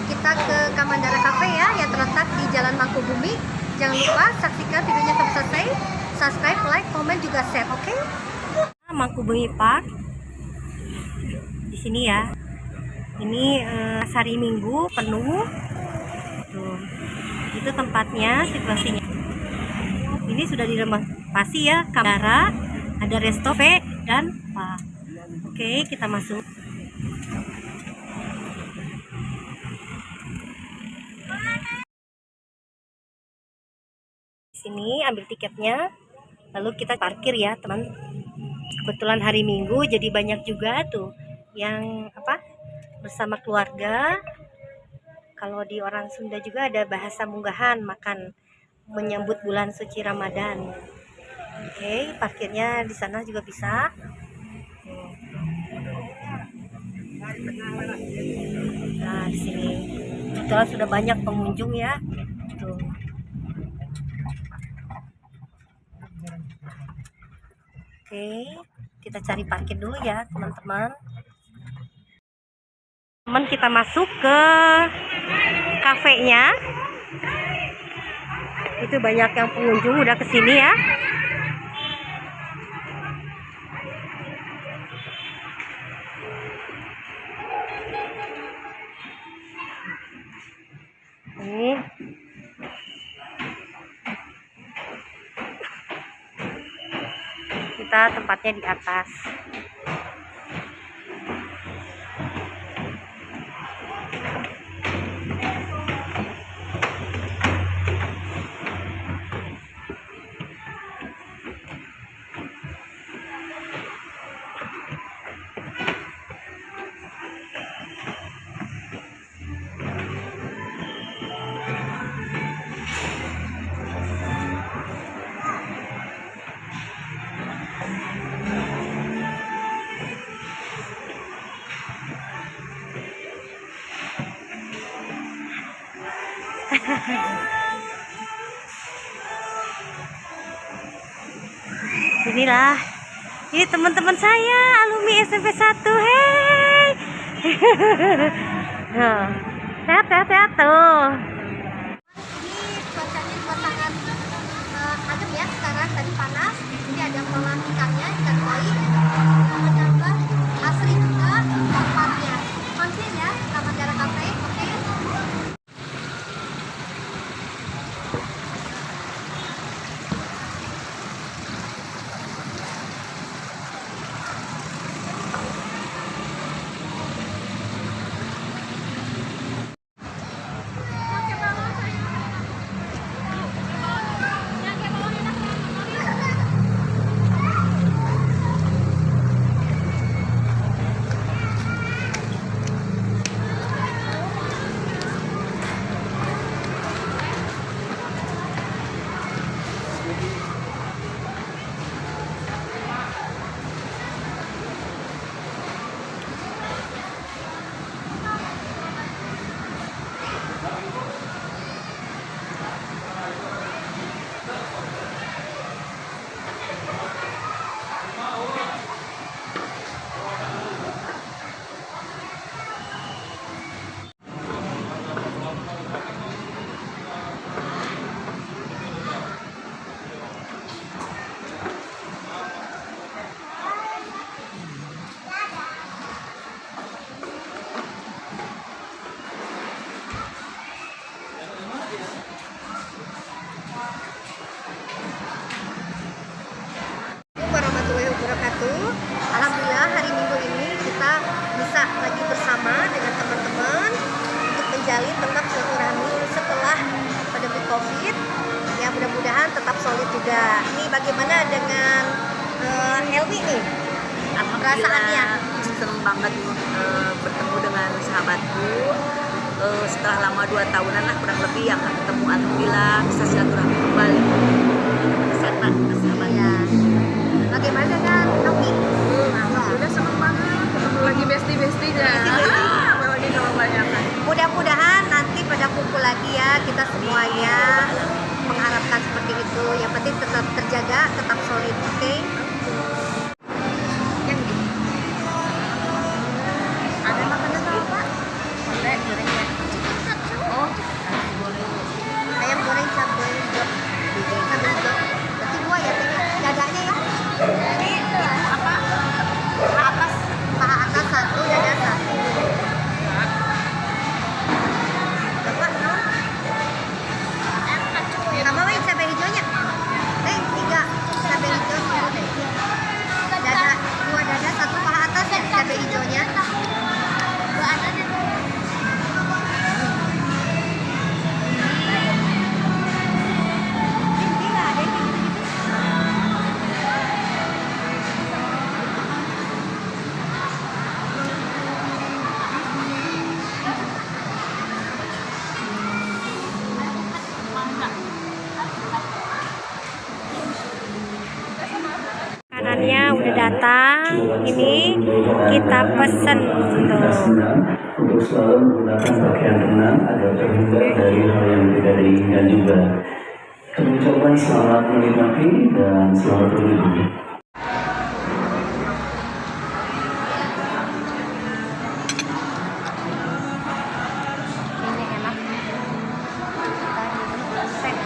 kita ke Kamandara Cafe ya, yang terletak di Jalan Mangkubumi. Jangan lupa saksikan videonya sampai selesai. Subscribe, like, komen, juga share, oke? Mangkubumi Park. Di sini ya. Ini hari Minggu penuh. Tuh. Itu tempatnya, situasinya. Ini sudah direnovasi ya, kamera, ada resto, dan spa. Oke, kita masuk. Sini ambil tiketnya, lalu kita parkir ya teman. Kebetulan hari Minggu jadi banyak juga tuh yang bersama keluarga. Kalau di orang Sunda juga ada bahasa munggahan, makan menyambut bulan suci Ramadan. Oke, parkirnya di sana juga bisa. Nah, di sini kebetulan sudah banyak pengunjung ya. Tuh. Oke, kita cari parkir dulu ya teman-teman. Kita masuk ke kafenya. Itu banyak yang pengunjung udah kesini ya. Ini kita tempatnya di atas. Inilah, ini teman-teman saya alumni SMP 1. Hei, sehat tuh. Ini cuacanya juga sangat adem ya sekarang. Tadi panas. Ini ada kolam ikannya, ikan koi. Menambah asri juga tempatnya. Mampir ya, Kamandara Cafe. Oke. Warahmatullahi wabarakatuh. Alhamdulillah hari Minggu ini kita bisa lagi bersama dengan teman-teman untuk menjalin tetap silaturahmi setelah pandemi COVID. Ya mudah-mudahan tetap solid juga. Ini bagaimana dengan Elwi nih? Perasaannya? Seneng banget bertemu dengan sahabatku. Setelah lama 2 tahunan lah kurang lebih yang ketemu, alhamdulillah bisa silaturahmi kembali. Kesehatan sahabat. Iya. Bagaimana dengan Novi? Alhamdulillah seneng banget ketemu lagi bestie-bestinya. Apalagi kalau banyakan. Mudah-mudahan nanti pada kumpul lagi ya kita semuanya, mengharapkan seperti itu. Yang penting tetap terjaga, tetap solid, oke? Yang ini. Ada makanan apa? Boleh, gorengnya. datang, ini kita pesen tuh. Untuk selalu menggunakan pakaian renang agar terhindar dari hal yang tidak diinginkan juga. Kami ucapkan selamat menikmati dan selamat berlindung. Ini enak. Set.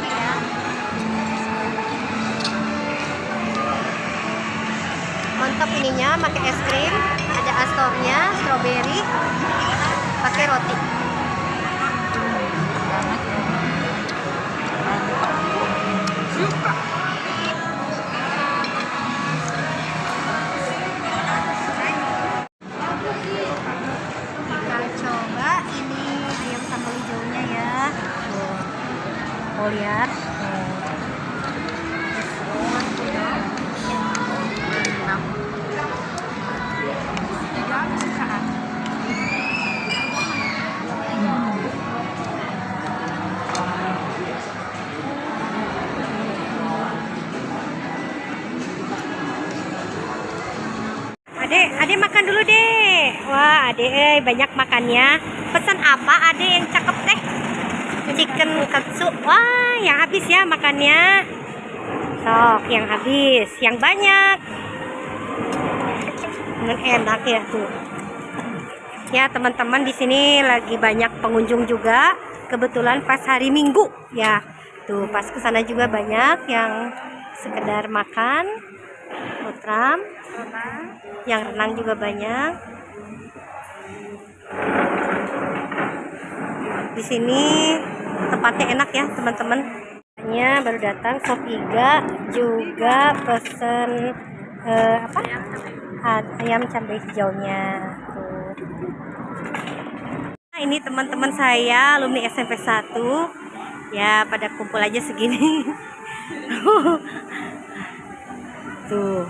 Ya. Mantap ininya, pakai es krim, ada astornya, strawberry, pakai roti. Kita coba ini ayam sambal hijaunya ya. Tuh. Oh lihat. Adek makan dulu deh. Wah, adek banyak makannya. Pesan apa adek yang cakep teh? Chicken katsu. Wah, yang habis ya makannya. Sok, yang habis, yang banyak. Enak ya tuh. Ya teman-teman, di sini lagi banyak pengunjung juga. Kebetulan pas hari Minggu ya. Tuh pas kesana juga banyak yang sekedar makan, utram. Yang renang juga banyak. Di sini tempatnya enak ya teman-teman. Baru datang sop iga, juga pesen ayam cabai hijaunya. Tuh. Nah, ini teman-teman saya alumni SMP 1 ya, pada kumpul aja segini. Tuh.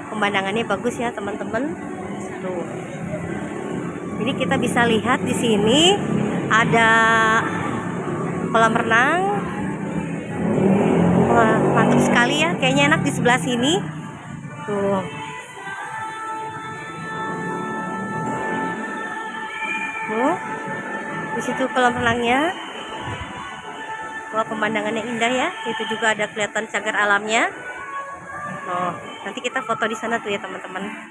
Pemandangannya bagus ya teman-teman. Tuh. Jadi kita bisa lihat di sini ada kolam renang. Wah, mantap sekali ya. Kayaknya enak di sebelah sini. Tuh. Tuh. Di situ kolam renangnya. Wah, pemandangannya indah ya. Itu juga ada kelihatan cagar alamnya. Oh, nanti kita foto di sana tuh ya teman-teman.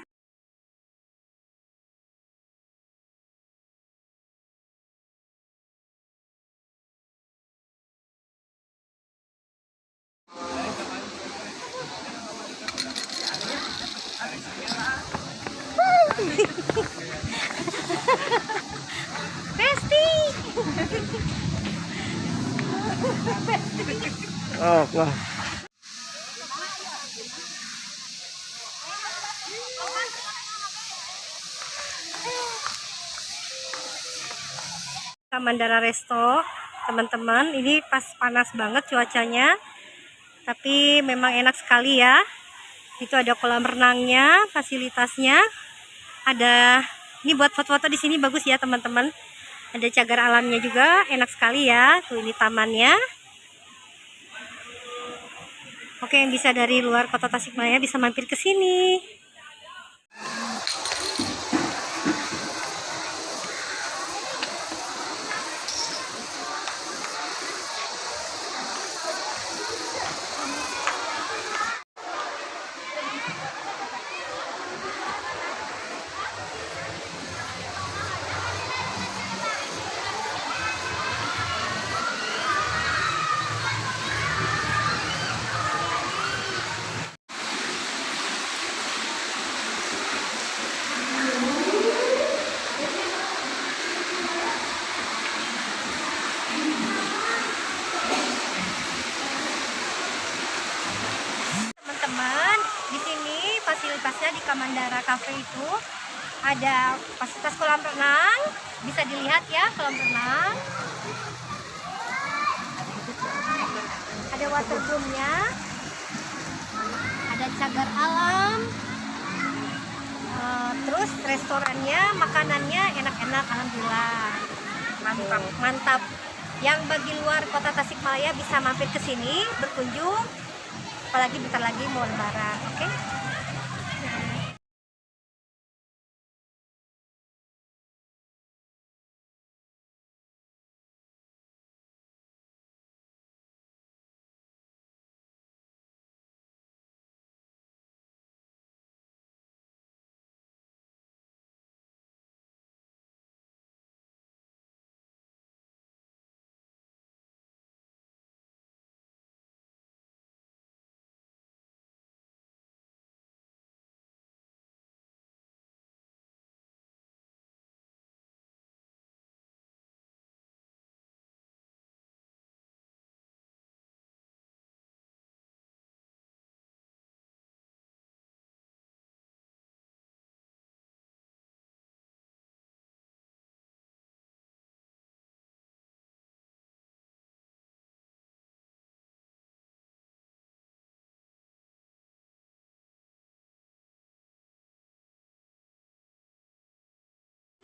Besti. Oh, wah. Mandara Resto teman-teman, ini pas panas banget cuacanya, tapi memang enak sekali ya. Itu ada kolam renangnya, fasilitasnya ada. Ini buat foto-foto di sini bagus ya teman-teman. Ada cagar alamnya juga, enak sekali ya. Tuh ini tamannya. Oke, yang bisa dari luar kota Tasikmalaya bisa mampir ke sini. Fasilitasnya di Kamandara Cafe itu ada fasilitas kolam renang, bisa dilihat ya kolam renang. Ada waterboomnya, ada cagar alam, terus restorannya, makanannya enak-enak, alhamdulillah, mantap. Yang bagi luar kota Tasikmalaya bisa mampir ke sini berkunjung, apalagi bentar lagi mau lebaran, oke?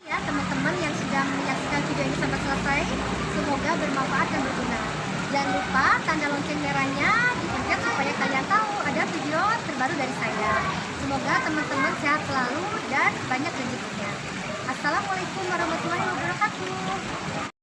Ya teman-teman yang sudah menyaksikan video ini sampai selesai, semoga bermanfaat dan berguna. Jangan lupa tanda lonceng merahnya dipencet supaya kalian tahu ada video terbaru dari saya. Semoga teman-teman sehat selalu dan banyak rezekinya. Assalamualaikum warahmatullahi wabarakatuh.